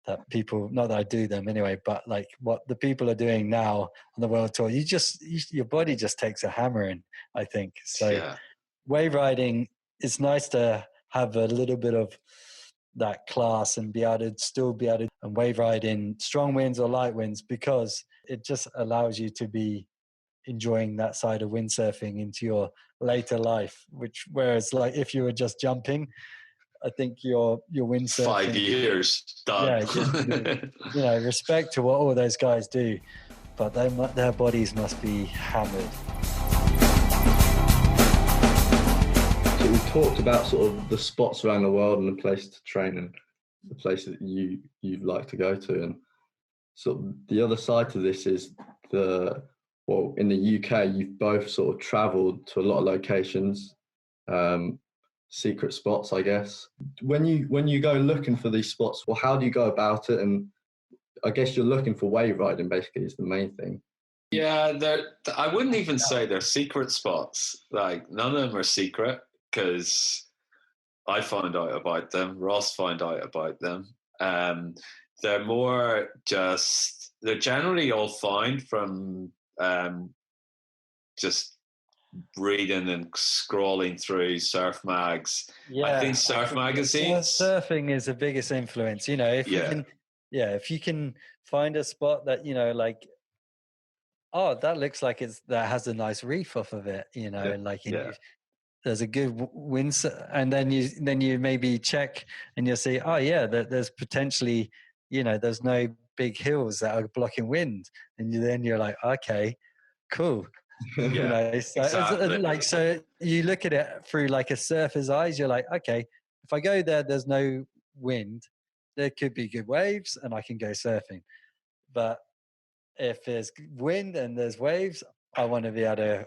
that people, not that I do them anyway, but like what the people are doing now on the world tour, your body just takes a hammering, I think. So wave riding, it's nice to have a little bit of that class and be able to still be able to and wave ride in strong winds or light winds, because it just allows you to be enjoying that side of windsurfing into your later life, whereas like if you were just jumping, I think your windsurfing
5 years done.
Yeah, respect to what all those guys do, but their bodies must be hammered.
So we talked about sort of the spots around the world and the places to train and the places that you'd like to go to, and sort of the other side to this is in the UK, you've both sort of travelled to a lot of locations, secret spots, I guess. When you go looking for these spots, well, how do you go about it? And I guess you're looking for wave riding, basically, is the main thing.
Yeah, I wouldn't even say they're secret spots. Like, none of them are secret, because I find out about them, Ross find out about them. They're more just, they're generally all found from just reading and scrolling through surf mags. I think surf magazines.
Surfing is the biggest influence. If you can find a spot that that looks like that has a nice reef off of it, there's a good wind, and then you maybe check and you'll see, there's potentially, there's no big hills that are blocking wind, and then you're like, okay, cool.
Exactly.
So you look at it through like a surfer's eyes. You're like, okay, if I go there's no wind, there could be good waves and I can go surfing. But if there's wind and there's waves, I want to be able to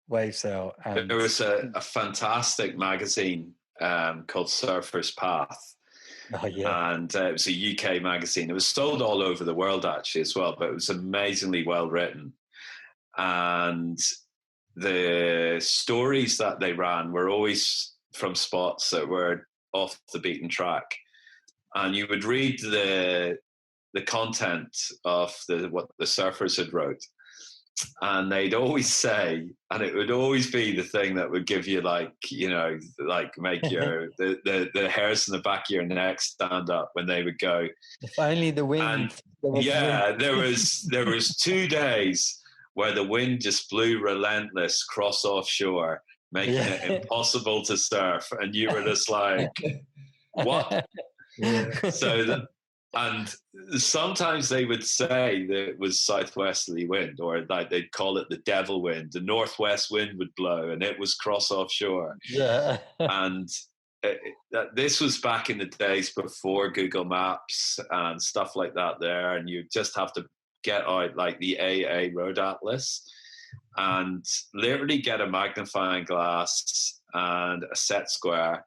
wave sail.
There was a fantastic magazine called Surfer's Path.
Oh, yeah.
And it was a UK magazine. It was sold all over the world actually as well, but it was amazingly well written. And the stories that they ran were always from spots that were off the beaten track. And you would read the content of what the surfers had wrote. And they'd always say, and it would always be the thing that would give you make your the hairs in the back of your neck stand up when they would go.
If only the wind.
There was 2 days where the wind just blew relentless cross offshore, making it impossible to surf, and you were just like, what? And sometimes they would say that it was southwesterly wind, or like they'd call it the devil wind. The northwest wind would blow, and it was cross offshore.
Yeah.
And this was back in the days before Google Maps and stuff like that there, and you just have to get out like the AA Road Atlas and literally get a magnifying glass and a set square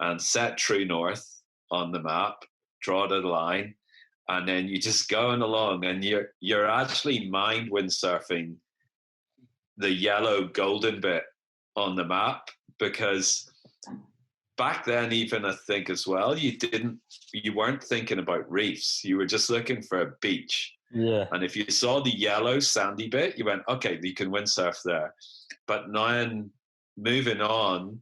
and set true north on the map, draw the line, and then you just going along, and you're actually mind windsurfing the yellow golden bit on the map, because back then, even I think as well, you weren't thinking about reefs. You were just looking for a beach.
Yeah.
And if you saw the yellow sandy bit, you went, okay, you can windsurf there. But now, moving on,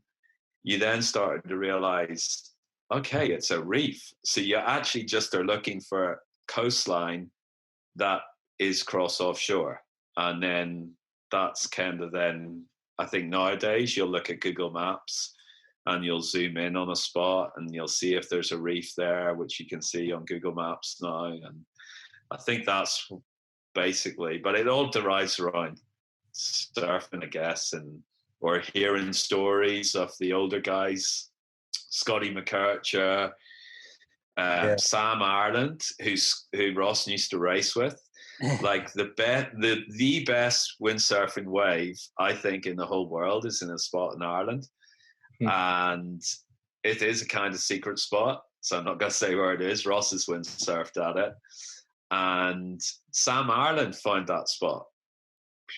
you then started to realize okay, it's a reef. So you actually just are looking for a coastline that is cross offshore. And then that's kind of then, I think nowadays you'll look at Google Maps and you'll zoom in on a spot and you'll see if there's a reef there, which you can see on Google Maps now. And I think that's basically, but it all derives around surfing, I guess, and or hearing stories of the older guys, Scotty McKercher, Sam Ireland, who Ross used to race with. Like the best windsurfing wave, I think, in the whole world is in a spot in Ireland. And it is a kind of secret spot, so I'm not going to say where it is. Ross has windsurfed at it. And Sam Ireland found that spot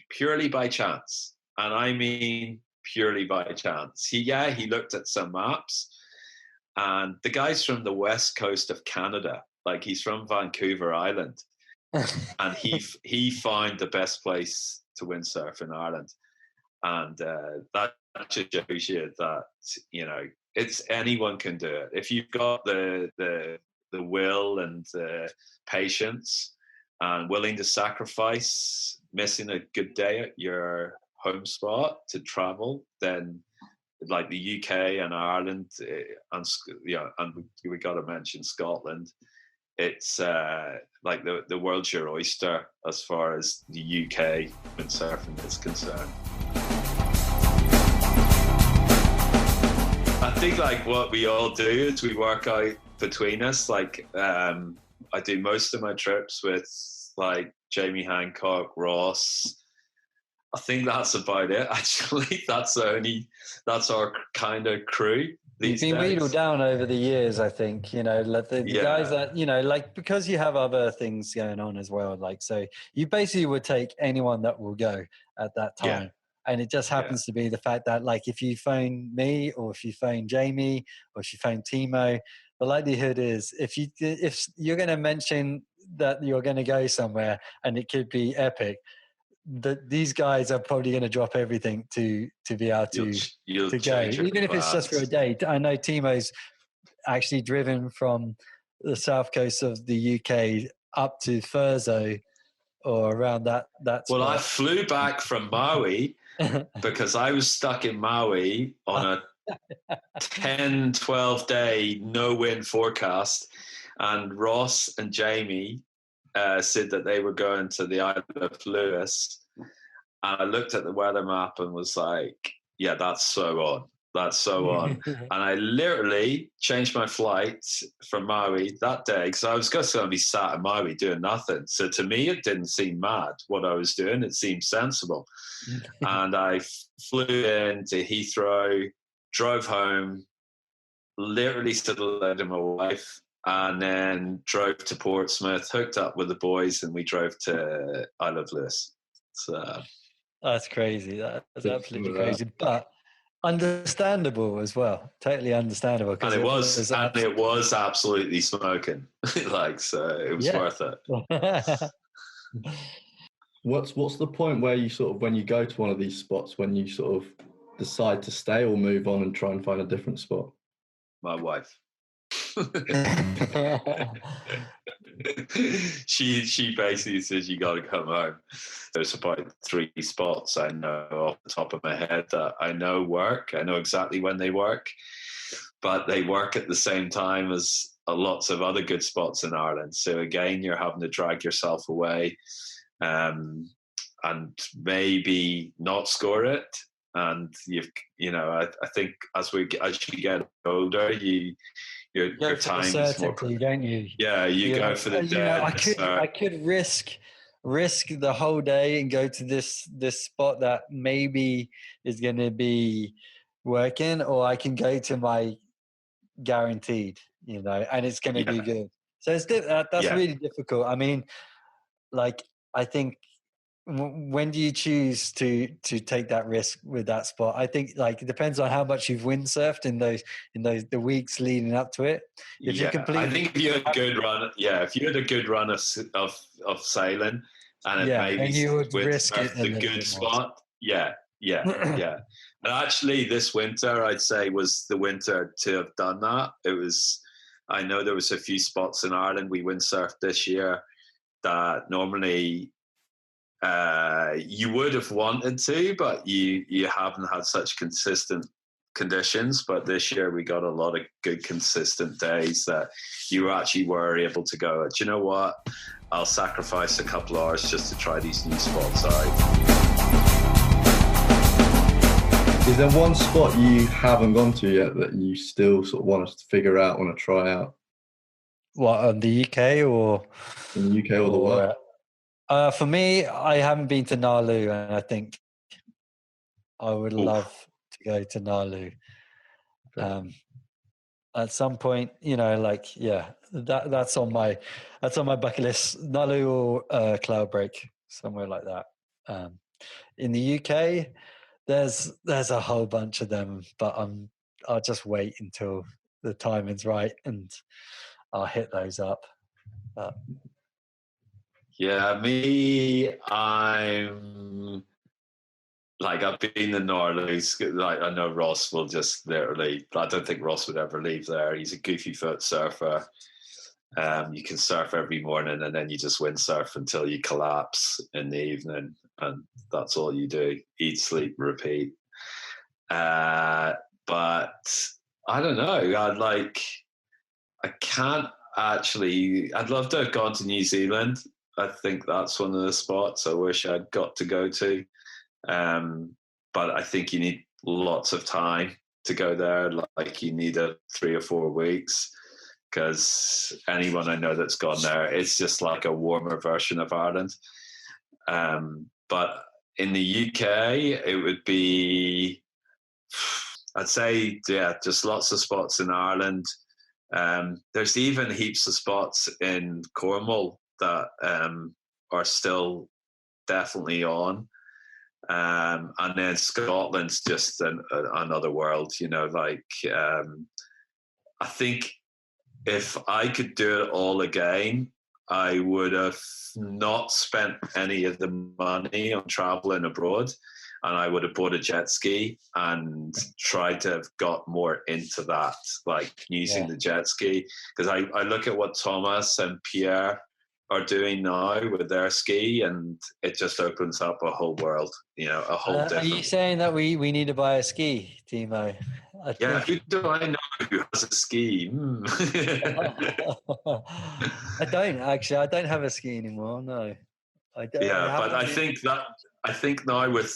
purely by chance. And I mean purely by chance. He looked at some maps, and the guy's from the west coast of Canada. Like, he's from Vancouver Island. And he found the best place to windsurf in Ireland. And that just shows you that, you know, it's anyone can do it. If you've got the will and the patience and willing to sacrifice missing a good day at your home spot to travel, then like the UK and Ireland, and we got to mention Scotland. It's like the world's your oyster as far as the UK windsurfing is concerned. I think like what we all do is we work out between us. Like I do most of my trips with like Jamie Hancock, Ross. I think that's about it. Actually, that's our kind of crew.
You've been wheedled down over the years, I think, you know, like the guys that, you know, like, because you have other things going on as well. Like, so you basically would take anyone that will go at that time. Yeah. And it just happens to be the fact that, like, if you phone me or if you phone Jamie or if you phone Timo, the likelihood is if you're going to mention that you're going to go somewhere and it could be epic, these guys are probably going to drop everything to be able to go, even if it's just for a day. I know Timo's actually driven from the south coast of the UK up to Thurso or around that spot.
Well, I flew back from Maui because I was stuck in Maui on a 10, 12 day no wind forecast, and Ross and Jamie said that they were going to the Isle of Lewis, and I looked at the weather map and was like, yeah, that's so on. That's so on. And I literally changed my flight from Maui that day because I was just going to be sat in Maui doing nothing. So to me, it didn't seem mad what I was doing. It seemed sensible. And I flew into Heathrow, drove home, literally stood alone to my wife, and then drove to Portsmouth, hooked up with the boys, and we drove to Isle of Lewis. So
that's crazy. That's absolutely crazy, but understandable as well. Totally understandable.
And it was absolutely smoking. Like, so it was worth it.
What's the point where you sort of, when you go to one of these spots, when you sort of decide to stay or move on and try and find a different spot?
My wife. she basically says you got to come home. There's about 3 spots I know off the top of my head that I know work. I know exactly when they work, but they work at the same time as lots of other good spots in Ireland. So again, you're having to drag yourself away and maybe not score it. And I think as you get older, your time is more,
don't you?
Yeah, you go for the dead.
I could risk the whole day and go to this spot that maybe is going to be working, or I can go to my guaranteed, and it's going to be good. So it's that's really difficult. I mean, like, I think, when do you choose to take that risk with that spot? I think, like, it depends on how much you've windsurfed in the weeks leading up to it.
I think if you had a good run, if you had a good run of sailing, and it maybe
you would risk it
the good spot, Yeah, yeah. And actually, this winter, I'd say, was the winter to have done that. I know there was a few spots in Ireland we windsurfed this year that normally you would have wanted to, but you haven't had such consistent conditions. But this year we got a lot of good consistent days that you actually were able to go, do you know what? I'll sacrifice a couple hours just to try these new spots out.
Is there one spot you haven't gone to yet that you still sort of want us to figure out, want to try out?
What, the UK or?
In the UK or the world?
For me, I haven't been to Nalu, and I think I would love to go to Nalu. At some point, that's on my bucket list. Nalu or Cloudbreak, somewhere like that. In the UK, there's a whole bunch of them, but I'll just wait until the timing's right and I'll hit those up.
Yeah, me, I'm like, I've been in Norleys. Like, I know Ross will just literally, I don't think Ross would ever leave there. He's a goofy foot surfer. You can surf every morning and then you just windsurf until you collapse in the evening, and that's all you do: eat, sleep, repeat. But I don't know. I can't actually. I'd love to have gone to New Zealand. I think that's one of the spots I wish I'd got to go to. But I think you need lots of time to go there. Like, you need 3 or 4 weeks, because anyone I know that's gone there, it's just like a warmer version of Ireland. But in the UK, it would be, I'd say, just lots of spots in Ireland. There's even heaps of spots in Cornwall that are still definitely on. And then Scotland's just another world, I think if I could do it all again, I would have not spent any of the money on traveling abroad, and I would have bought a jet ski and tried to have got more into that, like using the jet ski. Because I look at what Thomas and Pierre are doing now with their ski, and it just opens up a whole world, a whole different...
Are you saying that we need to buy a ski, Timo?
Who do I know who has a ski?
I don't, actually. I don't have a ski anymore, no. I don't.
Yeah, but I think now with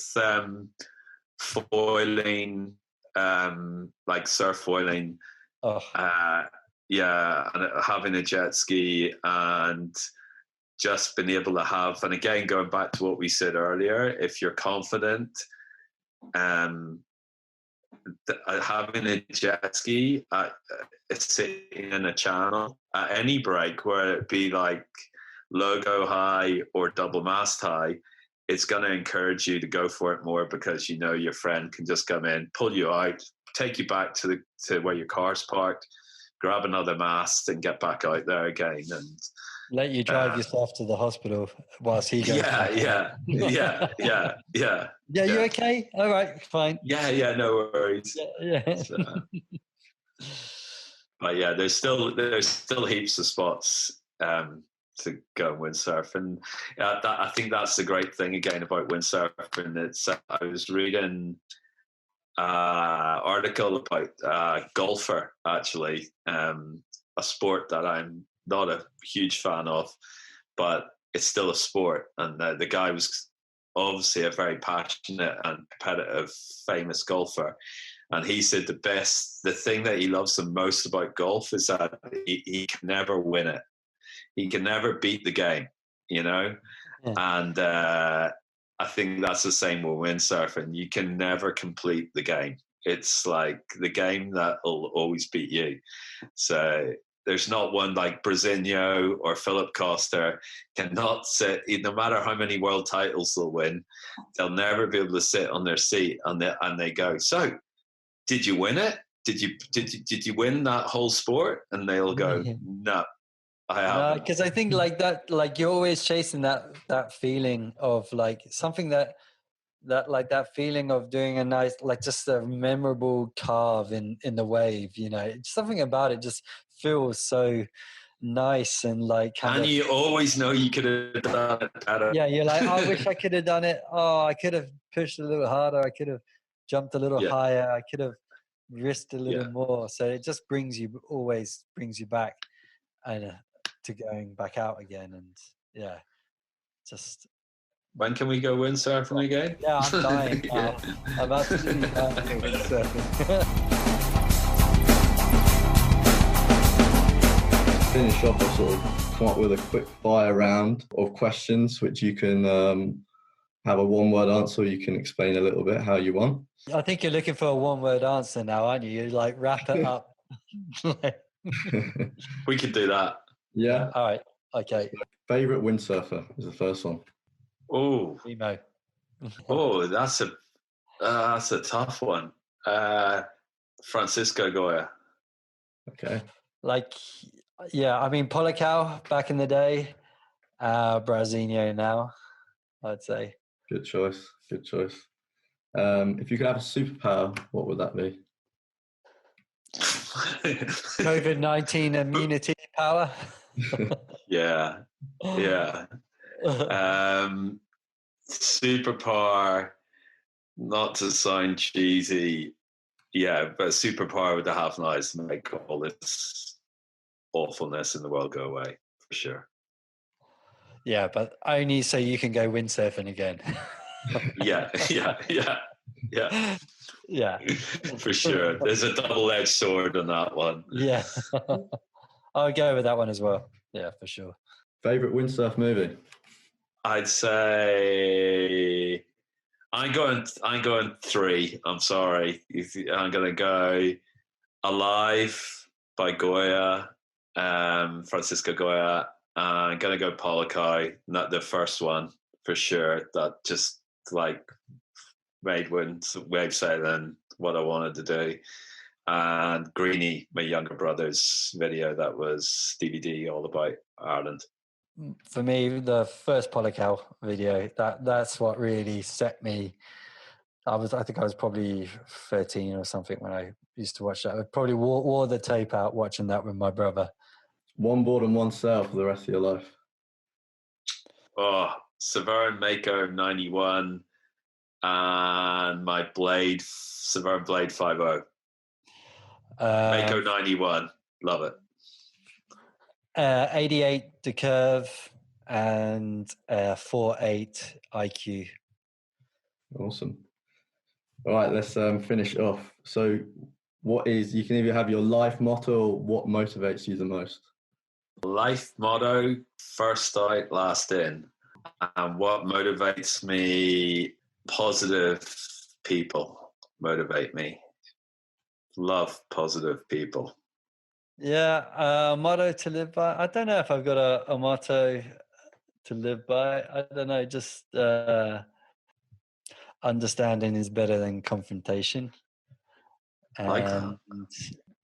foiling, like surf foiling, and having a jet ski, and just being able to have, and again, going back to what we said earlier, if you're confident, having a jet ski sitting in a channel at any break, where it be like logo high or double mast high, it's going to encourage you to go for it more, because your friend can just come in, pull you out, take you back to where your car's parked, grab another mast and get back out there again, and
let you drive yourself to the hospital whilst he goes.
Yeah.
Yeah, you okay? All right, fine.
Yeah, no worries.
Yeah.
So, but yeah, there's still heaps of spots to go and windsurf, and I think that's the great thing again about windsurfing. It's I was reading article about golfer, actually, a sport that I'm not a huge fan of, but it's still a sport. And the guy was obviously a very passionate and competitive, famous golfer. And he said the thing that he loves the most about golf is that he can never win it. He can never beat the game, Yeah. And I think that's the same with windsurfing. You can never complete the game. It's like the game that will always beat you. So there's not one like Brasinho or Philip Coster cannot sit, no matter how many world titles they'll win, they'll never be able to sit on their seat and they go, so did you win it? Did you win that whole sport? And they'll go, no, I haven't.
Because I think like that, like you're always chasing that feeling of like something that that feeling of doing a nice, like just a memorable carve in the wave, you know, something about it just feels so nice and like
and you always know you could have done it better.
Yeah, you're like, I wish I could have done it. Oh, I could have pushed a little harder. I could have jumped a little higher. I could have risked a little more. So it just always brings you back and to going back out again. And just.
When can we go windsurfing again?
Yeah, I'm dying now. I'm absolutely dying for windsurfing.
Finish off, I'll sort of come up with a quick fire round of questions which you can have a one-word answer, or you can explain a little bit how you want.
I think you're looking for a one-word answer now, aren't you? You like wrap it up.
We could do that.
Yeah.
All right. Okay.
Favorite windsurfer is the first one.
Oh,
Timo.
Oh, that's a tough one. Francisco Goya.
Okay.
Like, yeah, I mean, Policao back in the day, Brasinho now, I'd say.
Good choice. Good choice. If you could have a superpower, what would that be?
COVID-19 immunity power.
Yeah. Superpower, not to sound cheesy, but superpower with the half an eyes to make all this awfulness in the world go away, for sure.
Yeah, but only so you can go windsurfing again.
Yeah. For sure. There's a double-edged sword on that one.
Yeah. I'll go with that one as well. Yeah, for sure.
Favorite windsurf movie?
I'd say I'm going 3. I'm sorry. I'm going to go Alive by Goya, Francisco Goya. I'm going to go Policao, not the first one for sure. That just like made wave sailing what I wanted to do. And Greenie, my younger brother's video that was DVD all about Ireland.
For me, the first Policao video, that's what really set me. I think I was probably 13 or something when I used to watch that. I probably wore the tape out watching that with my brother. One
board and one sail for the rest of your life.
Oh, Severn Mako 91 and my Blade, Severn Blade 5.0. Mako 91, love it.
88 the curve and 4.8 IQ.
Awesome. All right, let's finish off. So you can either have your life motto or what motivates you the most?
Life motto, first out, last in. And what motivates me, positive people motivate me. Love positive people.
Yeah, motto to live by. I don't know if I've got a motto to live by. I don't know, just understanding is better than confrontation. And
like that.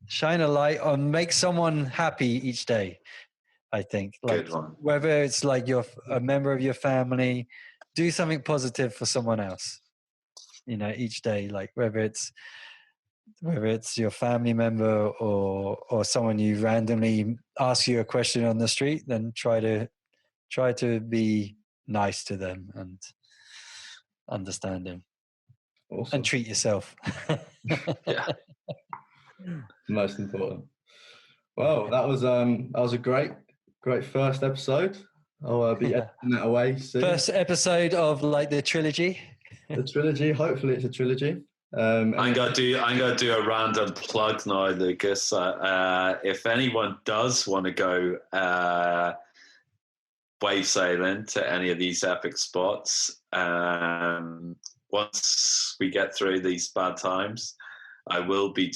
Shine a light on, make someone happy each day, I think. Like,
good one.
Whether it's like a member of your family, do something positive for someone else, you know, each day. Like whether it's your family member or someone you randomly ask you a question on the street, then try to be nice to them and understanding.
Awesome.
And treat yourself.
Yeah.
Most important. Well, that was a great first episode. I'll be editing that away soon.
First episode of like the trilogy.
The trilogy. Hopefully, it's a trilogy.
I'm gonna do a random plug now, Lucas. If anyone does want to go wave sailing to any of these epic spots, once we get through these bad times, I will be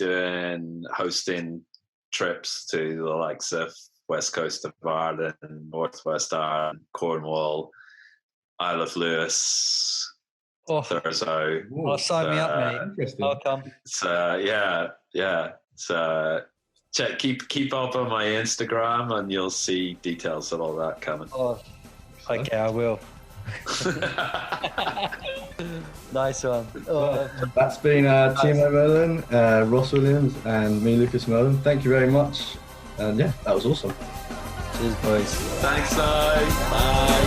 hosting trips to the likes of West Coast of Ireland, Northwest Ireland, Cornwall, Isle of Lewis, Thurso.
Oh, sign me up, mate. I'll come.
So yeah. So keep up on my Instagram, and you'll see details of all that coming.
Oh, okay, I will. Nice one.
That's been Timo Mullen, Ross Williams, and me, Lucas Mullen. Thank you very much. And yeah, that was awesome.
Cheers, boys.
Thanks, bye.